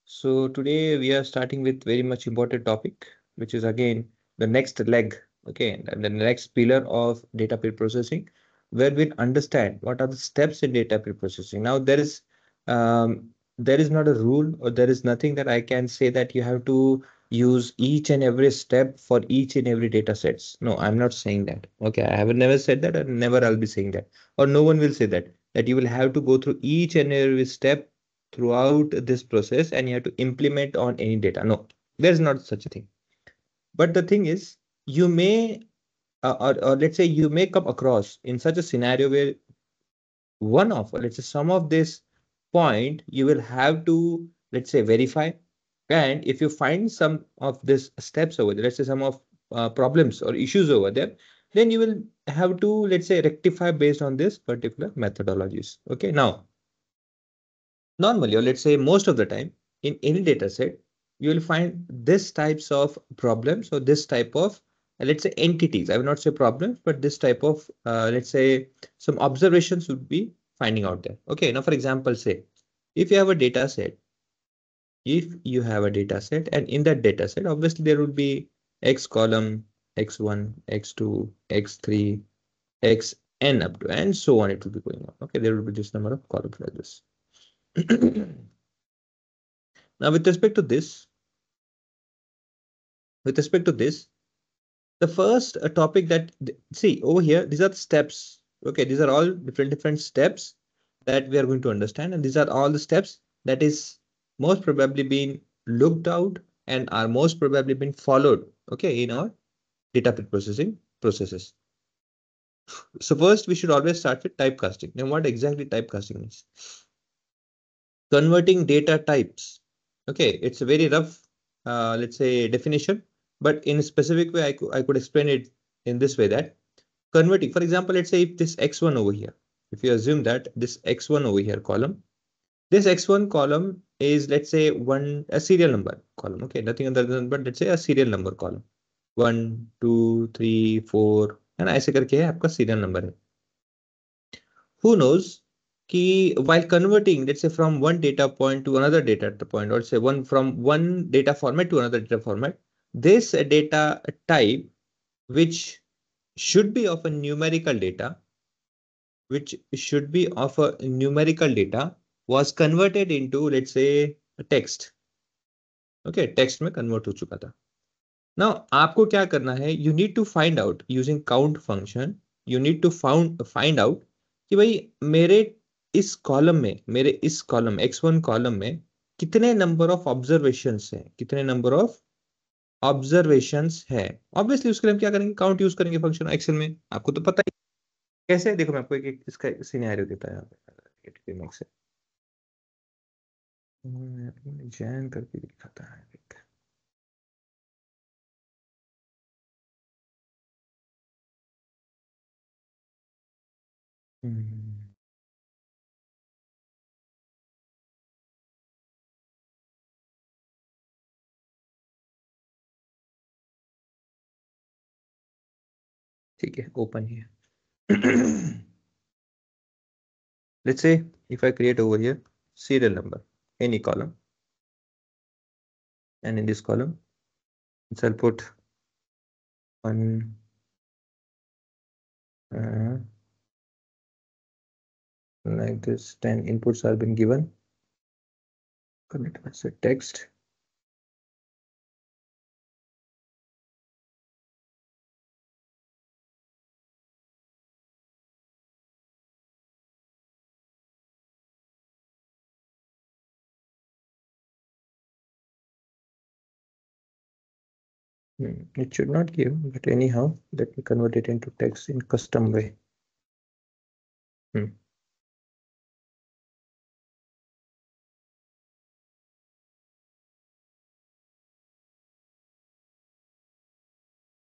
So today we are starting with very much important topic, which is again the next leg, okay, and the next pillar of data pre-processing, where we understand what are the steps in data pre-processing. Now there is not a rule or there is nothing that I can say that you have to use each and every step for each and every data sets. No, I'm not saying that. Okay, I have never said that and never I'll be saying that, or no one will say that you will have to go through each and every step throughout this process and you have to implement on any data. No, there's not such a thing. But the thing is, you may, or let's say you may come across in such a scenario where one of, or let's say some of this point, you will have to, let's say, verify. And if you find some of these steps over there, let's say some of problems or issues over there, then you will have to, let's say, rectify based on this particular methodologies. Okay, now normally, or let's say most of the time, in any data set, you will find this types of problems or this type of, let's say, entities. I will not say problems, but this type of, let's say, some observations would be finding out there. Okay, now for example, say, if you have a data set, and in that data set, obviously there will be X column, X1, X2, X3, Xn up to, and so on, it will be going on. Okay, there will be this number of columns like this. Now, with respect to this, the first topic that see over here, these are the steps. Okay, these are all different steps that we are going to understand, and these are all the steps that is most probably being looked out and are most probably being followed. Okay, in our data processing processes. So first, we should always start with typecasting. Now, what exactly typecasting is? Converting data types. Okay, it's a very rough, let's say, definition, but in a specific way, I could explain it in this way that converting, for example, let's say if this x1 over here, if you assume that this x1 over here column, this x1 column is, let's say, a serial number column. Okay, nothing other than but let's say a serial number column. 1 2 3 4 and ऐसे करके है आपका serial number है. Who knows कि while converting, let's say, from one data point to another data point, or say from one data format to another data format, this data type, which should be of a numerical data, was converted into, let's say, a text. Okay, text में convert हो चुका था. Now आपको क्या करना है? You need to find out using count function. You need to find out कि भाई मेरे इस कॉलम x1 कॉलम में कितने नंबर ऑफ ऑब्जर्वेशंस हैं, कितने नंबर ऑफ ऑब्जर्वेशंस है. ऑब्वियसली उसके लिए हम क्या करेंगे? काउंट यूज करेंगे फंक्शन एक्सेल में. आपको तो पता ही कैसे है. देखो मैं आपको एक इसका सिनेरियो देता है यहाँ पे. जैन करके दिखाता है. हम्म, ठीक है, ओपन ही है. Let's say if I create over here serial number, any column, and in this column, I'll put one, uh, like this, 10 inputs have been given. Commit as a text. It should not give, but anyhow, let me convert it into text in custom way.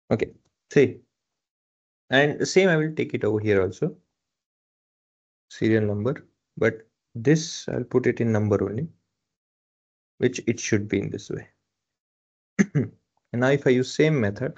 Okay, see, and the same I will take it over here also, serial number, but this I'll put it in number only, which it should be in this way. And now if I use same method,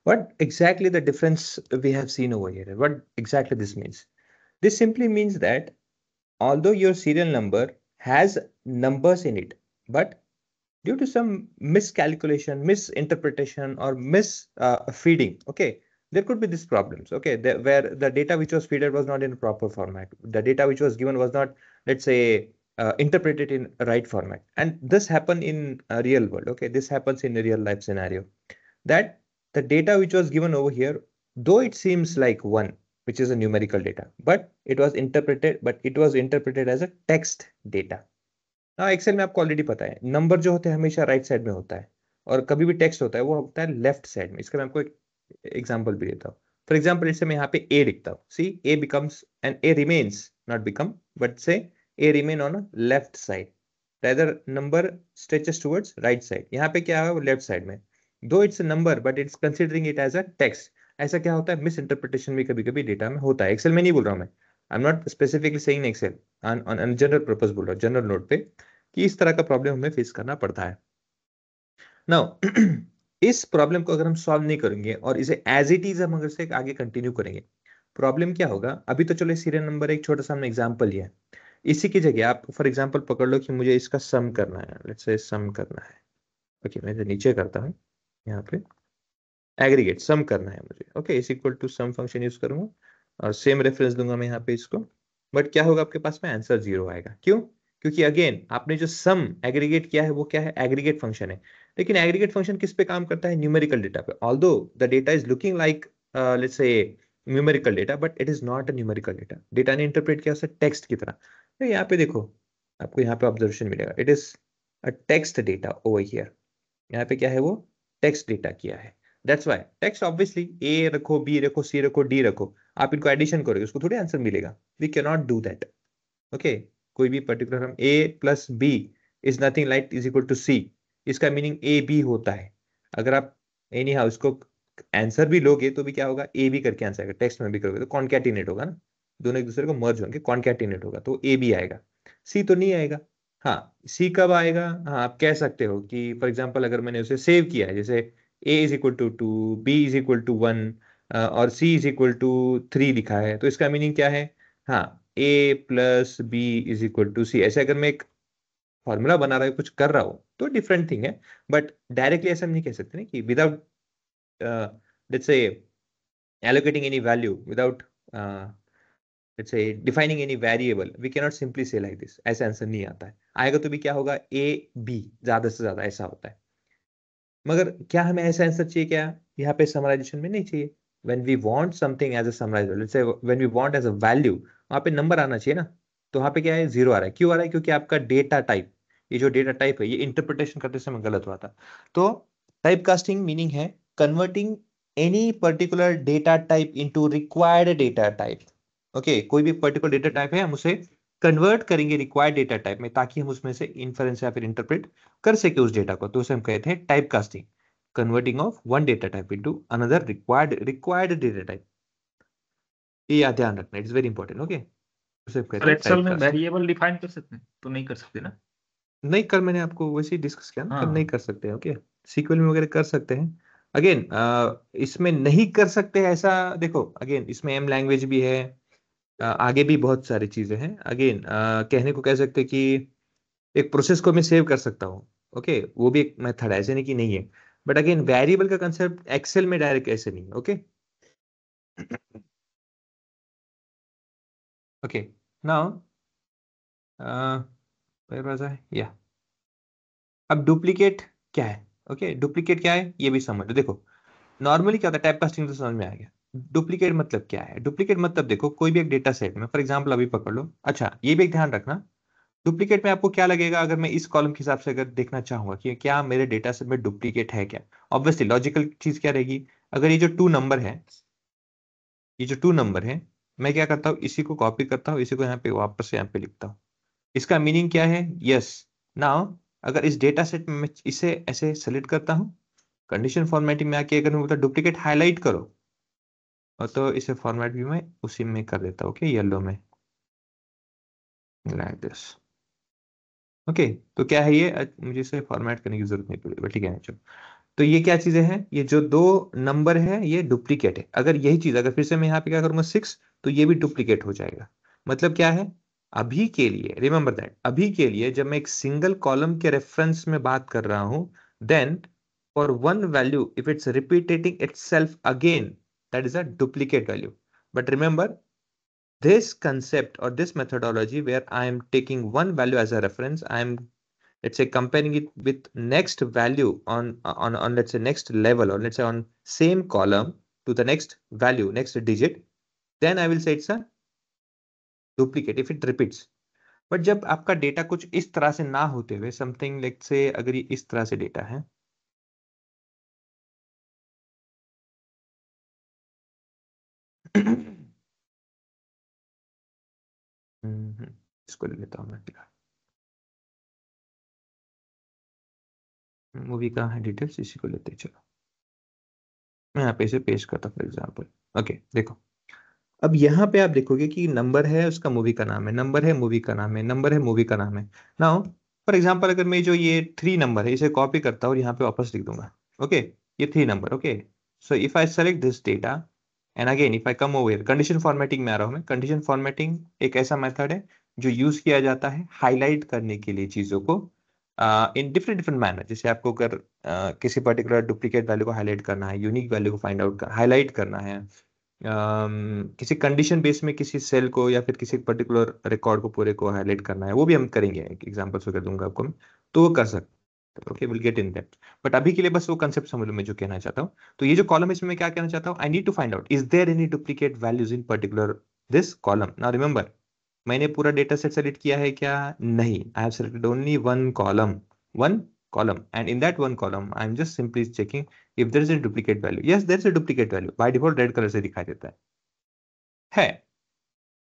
What exactly the difference we have seen over here? What exactly this means? This simply means that although your serial number has numbers in it, but due to some miscalculation, misinterpretation, or misfeeding, okay, there could be these problems, okay, where the data which was fed was not in a proper format. The data which was given was not, let's say, interpreted in a right format. And this happen in a real world, okay, this happens in a real life scenario, that the data which was given over here, though it seems like one, which is a numerical data, but it was interpreted as a text data. हाँ, Excel में आपको already पता है, number जो होते हैं हमेशा right side में होता है, और कभी भी टेक्स्ट होता है वो होता है लेफ्ट साइड में। इसका मैं आपको एक एग्जांपल भी देता हूँ। फॉर एग्जांपल इससे मैं यहाँ पे ए लिखता हूँ, see A becomes and A remains, not become, but say A remain on a left side, rather number stretches towards right side. यहाँ पे क्या है, वो लेफ्ट साइड में, though it's number but it's considering it as a text. ऐसा क्या होता है, मिस इंटरप्रिटेशन भी कभी कभी डेटा में होता है। एक्सेल में नहीं बोल रहा हूँ मैं, I am not specifically saying excel, on general purpose बोल रहा हूँ, जनरल नोट पे, कि इस तरह का प्रॉब्लम हमें फेस करना पड़ता है। नाउ इस प्रॉब्लम को अगर हम सॉल्व नहीं करेंगे और इसे एज इट इज हम अगर से आगे कंटिन्यू करेंगे, प्रॉब्लम क्या होगा। अभी तो चलो सीरियल नंबर एक छोटा सा हमने एग्जांपल लिया है, इसी की जगह आप फॉर एग्जांपल पकड़ लो कि मुझे इसका सम करना है, लेट्स से सम करना है। ओके, मैं इसे नीचे करता हूँ, यहाँ पे एग्रीगेट सम करना है मुझे। Okay, is equal to sum function use करूंगा और सेम रेफरेंस दूंगा मैं यहाँ पे इसको, बट क्या होगा आपके पास में आंसर 0 आएगा। क्यों? क्योंकि अगेन आपने जो सम एग्रीगेट किया है वो क्या है, एग्रीगेट फंक्शन है। लेकिन एग्रीगेट फंक्शन किस पे काम करता है, न्यूमेरिकल डेटा पे। Although the data is looking like let's say numerical data, but it is not a numerical data. Data ने इंटरप्रेट किया उसे टेक्स्ट की तरह। तो यहाँ पे देखो, आपको यहाँ पे ऑब्जर्वेशन मिलेगा, it is a text data over here. यहाँ पे क्या है, वो टेक्स्ट डेटा किया है। दैट्स व्हाई टेक्स्ट, ऑब्वियसली ए रखो, बी रखो, सी रखो, डी रखो, आप इनको एडिशन करोगे उसको थोड़ी आंसर मिलेगा। We can not do that. Okay, कोई भी पर्टिकुलर हम A plus B is nothing like is equal to C, इसका मीनिंग ए बी होता है। अगर आप एनी हाउ इसको आंसर भी लोगे तो भी क्या होगा, ए बी करके आंसर आएगा। टेक्स्ट में भी करोगे तो कॉन्कैटिनेट होगा ना, दोनों एक दूसरे को मर्ज होंगे, कॉन्कैटिनेट होगा तो ए बी आएगा, सी तो नहीं आएगा। हाँ, सी कब आएगा, हाँ आप कह सकते हो कि फॉर एग्जाम्पल अगर मैंने उसे सेव किया है, जैसे A is equal to 2, B is equal to 1 और सी इज इक्वल टू 3 लिखा है, तो इसका मीनिंग क्या है, हाँ A plus B is equal to C. ऐसे अगर मैं एक फॉर्मूला बना रहा हूँ, कुछ कर रहा हूँ, तो डिफरेंट थिंग है। बट डायरेक्टली ऐसा हम नहीं कह सकते ना कि without let's say allocating any value, without let's say defining any variable, we cannot simply say like this, ऐसा आंसर नहीं आता है। आएगा तो भी क्या होगा, ए बी ज्यादा से ज्यादा ऐसा होता है। मगर क्या हमें ऐसा आंसर चाहिए क्या, यहाँ पे समराइजेशन में नहीं चाहिए। When we want something as a summarizer, let's say when we want as a value, वहां पे नंबर आना चाहिए ना, तो वहां पे क्या है, 0 आ रहा है। क्यों आ रहा है, क्योंकि आपका डेटा टाइप, ये जो डेटा टाइप है, ये इंटरप्रिटेशन करते समय गलत हुआ था। तो टाइप कास्टिंग मीनिंग है converting any particular data type into required data type. Okay, कोई भी पर्टिकुलर डेटा टाइप है, हम उसे कन्वर्ट करेंगे रिक्वायर्ड डेटा टाइप में, ताकि हम उसमें से इन्फरेंस या फिर इंटरप्रेट कर सके उस डेटा को। तो उसे हम कहते हैं type casting, converting of one data type into another required data type. ये याद ध्यान रखना, इट्स वेरी इंपॉर्टेंट। ओके, उसे हम कहते सर हैं एक्सेल टाइप में कास्टिंग। वेरिएबल डिफाइन कर सकते हैं, तो नहीं कर सकते ना? नहीं, कल मैंने आपको वैसे ही डिस्कस किया ना, कल नहीं हाँ। कर सकते। ओके, सीक्वल में वगैरह कर सकते हैं। अगेन इसमें नहीं कर सकते ऐसा, देखो अगेन इसमें एम लैंग्वेज भी है, आगे भी बहुत सारी चीजें हैं। अगेन कहने को कह सकते हैं कि एक प्रोसेस को मैं सेव कर सकता हूँ। ओके, वो भी एक मेथड है, ऐसे नहीं कि नहीं है। बट अगेन वेरिएबल का कंसेप्ट एक्सेल में डायरेक्ट ऐसे नहीं है। ओके, ओके, नाउ या अब डुप्लीकेट क्या है। ओके, डुप्लीकेट क्या है ये भी समझ लो। देखो नॉर्मली क्या होता है, टाइप कास्टिंग तो समझ में आ गया। डुप्लीकेट मतलब क्या है, डुप्लीकेट मतलब देखो कोई भी एक डेटा सेट में, फॉर एग्जांपल अभी पकड़ लो। अच्छा, ये भी एक ध्यान रखना, डुप्लीकेट में आपको क्या लगेगा, अगर मैं इस कॉलम के हिसाब से अगर देखना चाहूंगा कि क्या मेरे डेटा सेट में डुप्लीकेट है क्या, ऑब्वियसली लॉजिकल चीज क्या रहेगी, अगर ये जो टू नंबर है, ये जो टू नंबर है, मैं क्या करता हूँ, इसी को कॉपी करता हूँ, इसी को यहाँ पे वापस यहाँ पे लिखता हूँ। इसका मीनिंग क्या है, यस नाउ अगर इस डेटा सेट में मैं इसे ऐसे सेलेक्ट करता हूँ, कंडीशन फॉर्मेटिंग में आके अगर मैं बोलता डुप्लीकेट हाईलाइट करो, और तो इसे फॉर्मेट भी मैं उसी में कर देता हूँ, ओके, येलो में, लाइक दिस। ओके, तो क्या है ये, मुझे इसे फॉर्मेट करने की जरूरत नहीं पड़ी, बट ठीक है चलो। तो ये क्या चीजें हैं, ये जो दो नंबर है ये डुप्लीकेट है। अगर यही चीज अगर फिर से मैं यहाँ पे क्या करूंगा 6, तो ये भी डुप्लीकेट हो जाएगा। मतलब क्या है, अभी के लिए रिमेंबर दैट, अभी के लिए जब मैं एक सिंगल कॉलम के रेफरेंस में बात कर रहा हूं, then for one value if it's repeating itself again, that is a duplicate value. But remember this concept or this methodology where I am taking one value as a reference, I am, let's say, comparing it with next value on let's say next level, or let's say on same column to the next value, next digit, then I will say it's a duplicate if it repeats. But जब आपका data कुछ इस तरह से ना होते हुए, something let's say अगर ये इस तरह से डेटा है, इसको ले लेता हूँ मैं, मूवी कहाँ है, डिटेल्स इसी को लेते हैं। चलो मैं यहाँ पे इसे पेश करता हूँ फॉर एग्जाम्पल। ओके देखो, अब यहाँ पे आप देखोगे कि नंबर है, उसका मूवी का नाम है, नंबर है मूवी का नाम है, नंबर है मूवी का नाम है। नाउ फॉर एग्जाम्पल अगर मैं जो ये 3 नंबर है इसे कॉपी करता हूँ और यहाँ पे वापस लिख दूंगा। ओके, ये 3 number. Okay, so if I select this data and again if I come over, condition formatting में आ रहा हूँ मैं। कंडीशन फॉर्मेटिंग एक ऐसा मेथड है जो यूज किया जाता है हाईलाइट करने के लिए चीजों को इन डिफरेंट डिफरेंट मैनर। जैसे आपको अगर किसी पर्टिकुलर डुप्लीकेट वैल्यू को हाईलाइट करना है, यूनिक वैल्यू को फाइंड आउट हाईलाइट करना है, किसी कंडीशन बेस में किसी सेल को या फिर किसी पर्टिकुलर रिकॉर्ड को पूरे को हाईलाइट करना है, वो भी हम करेंगे, एक एग्जांपल से कर दूंगा आपको मैं, तो वो कर सकते हैं। Okay, will get in that. But अभी के लिए बस वो कंसेप्ट समझ लो मैं जो कहना चाहता हूँ। तो ये जो कॉलम है इसमें मैं क्या कहना चाहता हूँ, I need to find out is there any duplicate values in particular this column. Now remember, मैंने पूरा डेटा सेट सेलेक्ट किया है क्या, नहीं, I have selected only one column, and in that one column I am just simply checking if there is a duplicate value. Yes, there is a duplicate value, by default red colour से दिखाई देता है।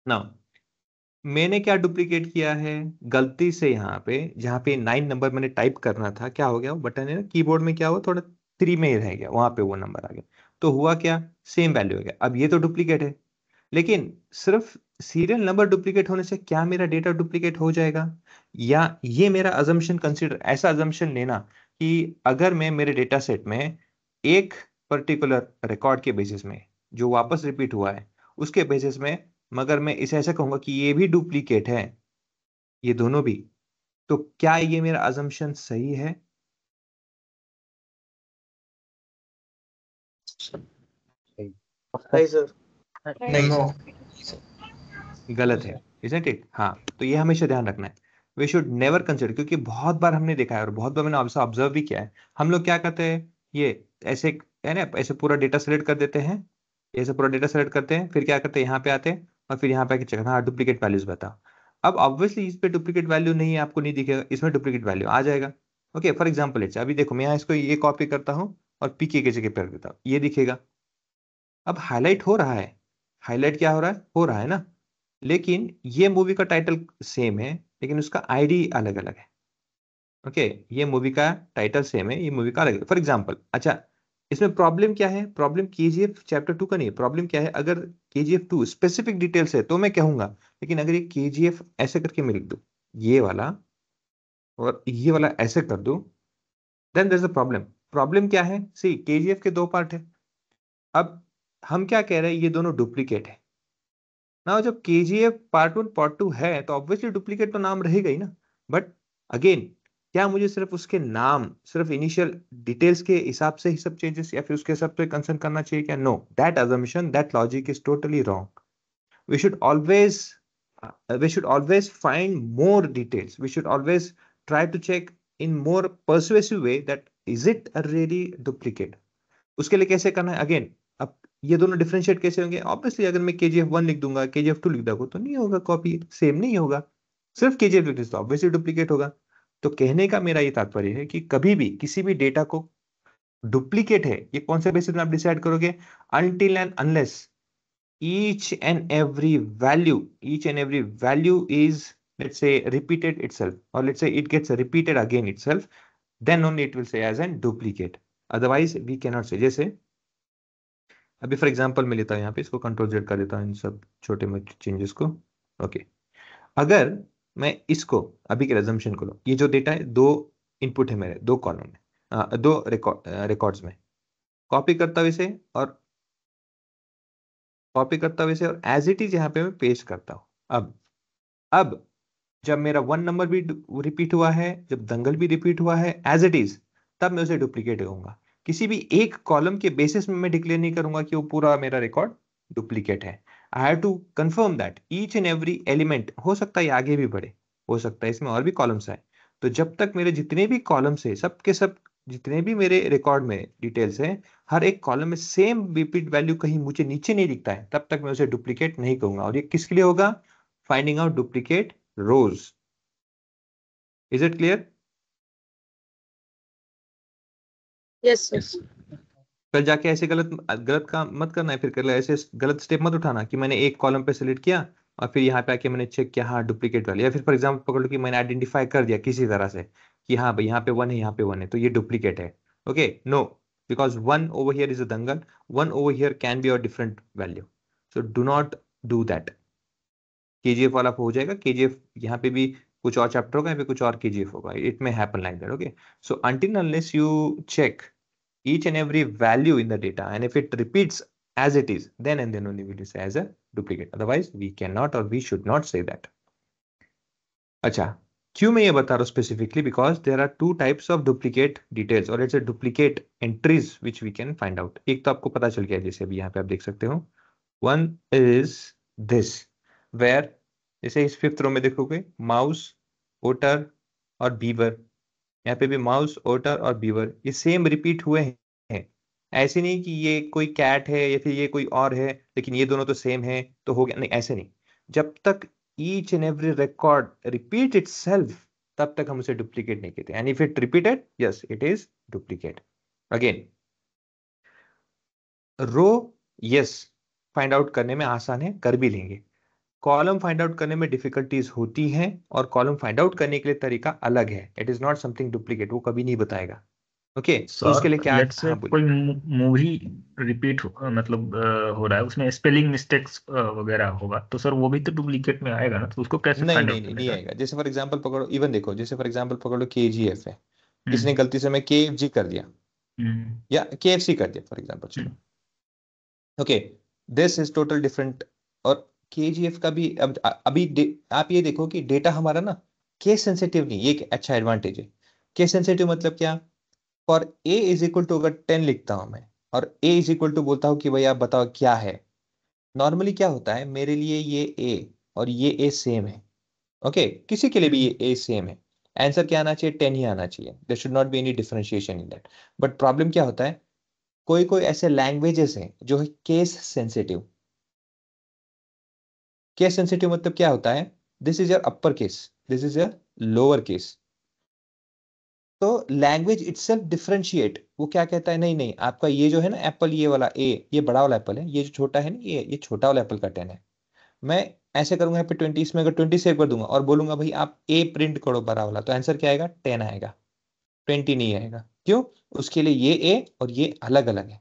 Now मैंने क्या duplicate किया है, गलती से यहाँ पे जहाँ पे 9 नंबर मैंने टाइप करना था, क्या हो गया, वो बटन है ना कीबोर्ड में, क्या हुआ, थोड़ा 3 में ही रह गया, वहां पे वो नंबर आ गया। तो हुआ क्या, सेम वैल्यू हो गया। अब ये तो डुप्लीकेट है, लेकिन सिर्फ सीरियल नंबर डुप्लीकेट होने से क्या मेरा डेटा डुप्लीकेट हो जाएगा, या ये मेरा अजम्पशन कंसीडर, ऐसा अजम्पशन लेना कि अगर मैं मेरे डेटा सेट में एक पर्टिकुलर रिकॉर्ड के बेसिस में जो वापस रिपीट हुआ है उसके बेसिस में, मगर मैं इसे ऐसा कहूंगा कि ये भी डुप्लीकेट है, ये दोनों भी, तो क्या ये मेरा अजम्पशन सही है? नहीं सर। नहीं नो। गलत है, इजंट इट? हाँ, तो ये हमेशा ध्यान रखना है, वी शुड नेवर कंसिडर, क्योंकि बहुत बार हमने देखा है और बहुत बार मैंने ऑब्जर्व भी किया है, हम लोग क्या करते हैं, ये ऐसे है ना, ऐसे पूरा डेटा सेलेक्ट कर देते हैं, ऐसे पूरा डेटा सेलेक्ट करते हैं, फिर क्या करते हैं, यहाँ पे आते हैं और फिर यहाँ पे आके चेक, हाँ डुप्लीकेट वैल्यूज बताओ। अब ऑब्वियसली इस पे डुप्लीकेट वैल्यू नहीं है, आपको नहीं दिखेगा, इसमें डुप्लीकेट वैल्यू आ जाएगा। ओके, फॉर एग्जाम्पल इट्स, अभी देखो मैं यहाँ इसको ये कॉपी करता हूँ और पीके की जगह पे रख देता हूँ, ये दिखेगा। अब हाईलाइट हो रहा है, हाईलाइट क्या हो रहा है ना, लेकिन ये मूवी का टाइटल सेम है लेकिन उसका आईडी अलग अलग है। ओके, ये मूवी का टाइटल सेम है, ये मूवी का अलग है, फॉर एग्जांपल। अच्छा, इसमें प्रॉब्लम क्या है, प्रॉब्लम केजीएफ चैप्टर 2 का नहीं है, प्रॉब्लम क्या है, अगर केजीएफ 2 स्पेसिफिक डिटेल्स है तो मैं कहूंगा, लेकिन अगर ये केजीएफ ऐसे करके मैं लिख दूं, ये वाला और ये वाला ऐसे कर दूं, then there is a problem. Problem क्या है, सी केजीएफ के 2 पार्ट है। अब हम क्या कह रहे हैं, ये दोनों डुप्लीकेट है ना। जब केजीएफ पार्ट 1 पार्ट 2 है तो ऑब्वियसली डुप्लीकेट तो नाम रहेगा ही ना। बट अगेन, क्या मुझे सिर्फ उसके नाम, सिर्फ इनिशियल डिटेल्स के हिसाब से ही सब चेंजेस या फिर उसके हिसाब से कंसर्न करना चाहिए क्या? No, that assumption, that logic is totally wrong. we should always we should always find more details, we should always try to check in more persuasive way that is it a really duplicate। उसके लिए कैसे करना है, again अब ये दोनों differentiate कैसे होंगे, ऑब्वियसली अगर मैं KGF 1 लिख दूंगा, KGF 2 लिख दूंगा तो नहीं होगा, कॉपी सेम नहीं होगा। सिर्फ KGF लिख तो ऑब्वियसली डुप्लीकेट होगा। तो कहने का मेरा ये तात्पर्य है कि कभी भी किसी भी डेटा को डुप्लीकेट है ये कौन से बेसिस में आप डिसाइड करोगे, until and unless each and every value is, let's say, repeated itself, or let's say it gets repeated again itself, then only it will say as an duplicate, otherwise we cannot say। जैसे अभी for example मैं लेता हूँ, यहाँ पे इसको control Z कर देता हूँ इन सब छोटे मोटे चेंजेस को। ओके, अगर मैं इसको अभी के assumption को लो, ये जो डेटा है 2 इनपुट है मेरे 2 कॉलम है, दो रिकॉर्ड्स में कॉपी करता हूँ इसे और एज इट इज यहाँ पे मैं पेस्ट करता हूँ। अब जब मेरा वन नंबर भी रिपीट हुआ है, जब दंगल भी रिपीट हुआ है एज इट इज, तब मैं उसे डुप्लीकेट कहूंगा। किसी भी एक कॉलम के बेसिस में मैं डिक्लेयर नहीं करूंगा कि वो पूरा मेरा रिकॉर्ड डुप्लीकेट है। I have to confirm that each and every element, हो सकता है आगे भी बढ़े, हो सकता है इसमें और भी कॉलम्स आए, तो जब तक मेरे जितने भी कॉलम्स है सब के सब, जितने भी मेरे रिकॉर्ड में डिटेल्स है, हर एक कॉलम में सेम रिपीट वैल्यू कहीं मुझे नीचे नहीं दिखता है, तब तक मैं उसे डुप्लीकेट नहीं कहूंगा। और ये किसके लिए होगा? Finding out duplicate rows. Is it clear? Yes yes sir. फिर जाके ऐसे गलत गलत काम मत करना है, फिर कर ले ऐसे गलत स्टेप मत उठाना कि मैंने एक कॉलम पे सेलेक्ट किया और फिर यहाँ पे आके मैंने चेक किया हाँ डुप्लीकेट वाली, या फिर फॉर एग्जाम्पल पकड़ लो कि मैंने आइडेंटिफाई कर दिया किसी तरह से कि हाँ भाई यहाँ पे वन है, यहाँ पे वन है, तो ये डुप्लीकेट है। Okay, no, because one over here is a दंगल, one over here can be or different value, so do not do that. KGF वाला हो जाएगा, केजीएफ यहाँ पे भी कुछ और चैप्टर होगा, यहाँ पे कुछ और केजीएफ होगा, it may happen like that. Okay, so until unless you check each and every value in the data, and if it repeats as it is, then and then only will you say as a duplicate, otherwise we cannot or we should not say that. अच्छा, क्यों मैं ये बता रहा हूँ specifically? Because there are two types of duplicate details or it's a duplicate entries which we can find out. एक तो आपको पता चल गया जैसे अभी यहाँ पे आप देख सकते हो, वन इज दिस, वेयर जैसे इस फिफ्थ रो में देखोगे माउस, ओटर और बीवर, यहाँ पे भी माउस, ओटर और बीवर ये सेम रिपीट हुए हैं। ऐसे नहीं कि ये कोई कैट है या फिर ये कोई और है लेकिन ये दोनों तो सेम है तो हो गया, नहीं ऐसे नहीं। जब तक each and every record repeat itself, तब तक हम उसे डुप्लीकेट नहीं कहते। And if it repeated, yes it is duplicate. Again, rows find out करने में आसान है, कर भी लेंगे। कॉलम फाइंड आउट करने में डिफिकल्टीज होती हैं और कॉलम फाइंड आउट करने के लिए तरीका अलग है। It is not something duplicate, वो कभी नहीं बताएगा। ओके, तो उसके सर, लिए क्या? लेट्स से हाँ बोलिए। कोई मूवी रिपीट मतलब हो रहा है, उसमें स्पेलिंग मिस्टेक्स वगैरह होगा, तो सर वो भी तो डुप्लीकेट में आएगा ना, तो उसको कैसे नहीं फाइंड नहीं आउट नहीं, करें नहीं सर? आएगा। जैसे फॉर एग्जांपल पकड़ो, इवन देखो, जैसे फॉर एग्जांपल पकड़ो केजीएफ है, किसी ने हम्म गलती से मैं केएफजी कर दिया हम्म या केएफसी कर दिया फॉर एग्जांपल, चलो। Hmm okay, this is total different. और केजीएफ का भी अभी आप ये देखो कि डेटा हमारा ना केस सेंसिटिव नहीं, ये एक अच्छा एडवांटेज है। केस सेंसिटिव मतलब क्या? For A is equal to, अगर 10 लिखता हूं मैं और ए इज इक्वल टू बोलता हूं कि भाई आप बताओ क्या है, नॉर्मली क्या होता है मेरे लिए ये ए और ये ए सेम है। ओके, किसी के लिए भी हम्म ये ए सेम है, आंसर क्या आना चाहिए? 10 ही आना चाहिए, there should not be any differentiation in that. But problem क्या होता है, कोई कोई ऐसे लैंग्वेजेस हैं जो है केस सेंसिटिव। केस सेंसिटिव मतलब क्या होता है? This is your upper case, this is your lower case. तो लैंग्वेज इटसेल्फ डिफरेंशिएट, वो क्या कहता है, नहीं नहीं आपका ये जो है ना एप्पल, ये वाला ए ये बड़ा वाला एप्पल है, ये जो छोटा है ना ये छोटा वाला एप्पल का 10 है। मैं ऐसे करूंगा यहाँ पे 20, इसमें अगर 20 सेव कर दूंगा और बोलूंगा भाई आप ए प्रिंट करो बड़ा वाला, तो आंसर क्या आएगा? 10 आएगा, 20 नहीं आएगा। क्यों? उसके लिए ये ए और ये अलग अलग है।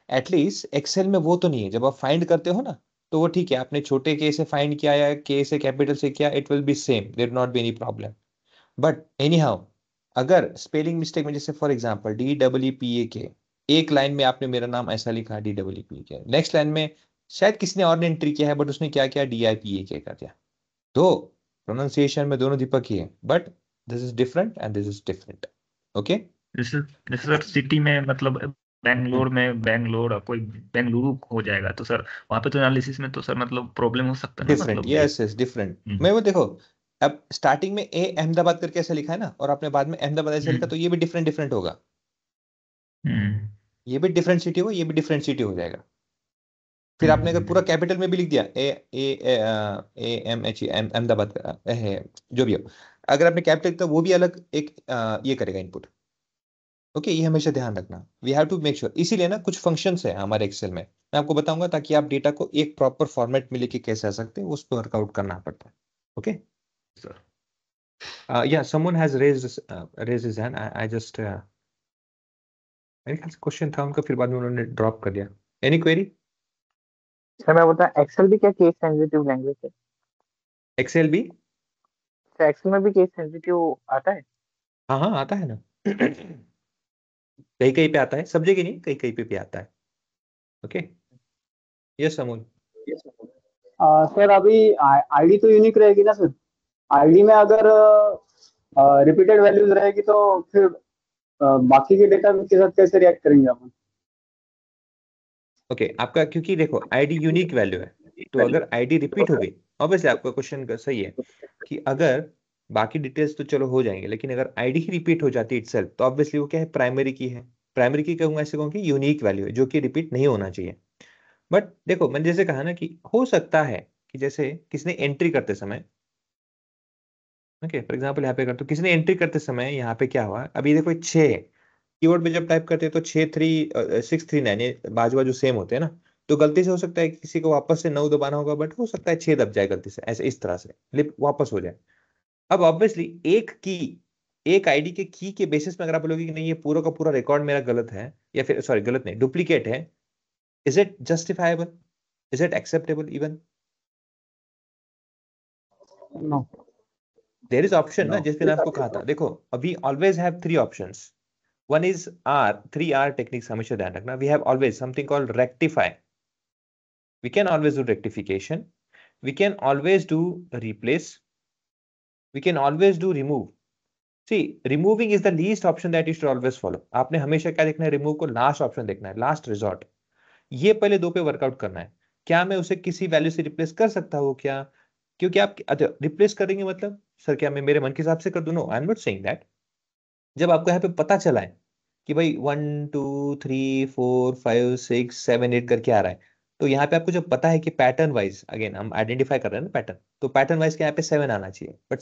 एटलीस्ट एक्सेल में वो तो नहीं है। जब आप फाइंड करते हो ना, तो वो ठीक है, आपने छोटे के से फाइंड किया या के से कैपिटल से किया, it will be same, there not be any problem. But anyhow, अगर स्पेलिंग मिस्टेक में जैसे फॉर एग्जाम्पल DEEPAK, एक लाइन में आपने मेरा नाम ऐसा लिखा DEEPAK, नेक्स्ट लाइन में शायद किसी ने और ने एंट्री किया है बट उसने क्या किया, DIPAK कर दिया। तो प्रोनाउंसिएशन में दोनों दीपक ही है, but this is different and this is different. Okay. जैसे जैसे सर सिटी में मतलब बेंगलोर में बेंगलोर और कोई बेंगलुरु हो जाएगा, तो सर वहाँ पे तो एनालिसिस में तो सर मतलब प्रॉब्लम हो सकता है ना, डिफरेंट, मतलब यस यस डिफरेंट। हम्म मैं वो देखो, अब स्टार्टिंग में ए अहमदाबाद करके ऐसा लिखा है ना और आपने बाद में अहमदाबाद ऐसा लिखा, हम्म तो ये भी डिफरेंट डिफरेंट होगा। हम्म ये भी डिफरेंट सिटी हो, ये भी डिफरेंट सिटी हो जाएगा। फिर आपने अगर पूरा हम्म कैपिटल में भी लिख दिया AMHE अहमदाबाद है, जो भी हो, अगर आपने कैपिटल तो वो भी अलग एक ये करेगा इनपुट। ओके, ये हमेशा ध्यान रखना, we have to make sure. इसीलिए ना कुछ फंक्शंस है हमारे एक्सेल में, मैं आपको बताऊंगा ताकि आप डेटा को एक प्रॉपर फॉर्मेट में लेके कैसे आ सकते हैं, उस पर वर्कआउट करना पड़ता है। Okay, sir. या someone has raised his hand, I just मेरे ख्याल से क्वेश्चन था उनका, फिर बाद में उन्होंने ड्रॉप कर दिया। Any query? सर मैं बता, एक्सेल भी क्या केस सेंसिटिव लैंग्वेज है? एक्सेल भी? सर एक्सेल में भी केस सेंसिटिव आता है? हाँ हाँ आता है ना। कहीं कहीं पे आता है, सब जगह नहीं, कहीं कहीं पे भी आता है। Okay, yes Amol. सर अभी आईडी तो यूनिक रहेगी ना सर? आईडी में अगर रिपीटेड वैल्यूज रहेगी तो फिर बाकी के डेटा के साथ कैसे रिएक्ट करेंगे अपन? ओके, आपका क्योंकि देखो आईडी यूनिक वैल्यू है, तो अगर आईडी रिपीट हो गई, ऑब्वियसली आपका क्वेश्चन सही है कि अगर बाकी डिटेल्स तो चलो हो जाएंगे, लेकिन अगर आईडी ही रिपीट हो जाती है इटसेल्फ, तो ऑब्वियसली वो क्या है, प्राइमरी की है। प्राइमरी की कहूंगा, ऐसे कहूँ कि यूनिक वैल्यू है जो कि रिपीट नहीं होना चाहिए। बट देखो मैंने जैसे कहा ना कि हो सकता है कि जैसे किसी ने एंट्री करते समय, ओके फॉर एग्जाम्पल यहाँ पे कर, तो किसी ने एंट्री करते समय यहाँ पे क्या हुआ, अभी देखो 6 है, कीबोर्ड पे जब टाइप करते हैं तो 6 3 6 3 9 ये बाजू बाजू सेम होते हैं ना, तो गलती से हो सकता है कि किसी को वापस से 9 दबाना होगा, बट हो सकता है 6 दब जाए गलती से, ऐसे इस तरह से लिप वापस हो जाए। अब ऑब्वियसली एक आईडी के की के बेसिस में अगर आप बोलोगे कि नहीं ये पूरा का पूरा रिकॉर्ड मेरा गलत है, या फिर सॉरी गलत नहीं डुप्लीकेट है, is it justifiable, is it acceptable even? No. There is option ना, जिसमें आपको कहा था, देखो अभी always have 3 options. One is R, 3 R techniques हमेशा ध्यान रखना। We have always something called rectify, we can always do rectification, we can always do replace, we can always do remove. See, removing is the least option that you should always follow. आपने हमेशा क्या देखना है, remove को last option देखना है, last resort. ये पहले 2 पे वर्कआउट करना है, क्या मैं उसे किसी वैल्यू से रिप्लेस कर सकता हूँ क्या? क्योंकि आप रिप्लेस करेंगे मतलब सर क्या मैं मेरे मन के हिसाब से कर दूं? No, I am not saying that. जब आपको यहाँ पे पता चला है कि भाई 1 2 3 4 5 6 7 8 करके आ रहा है, तो यहाँ पे आपको जब पता है कि पैटर्न वाइज, अगेन हम आइडेंटिफाई कर रहे हैं ना पैटर्न, तो पैटर्न वाइज के यहाँ पे 7 आना चाहिए, बट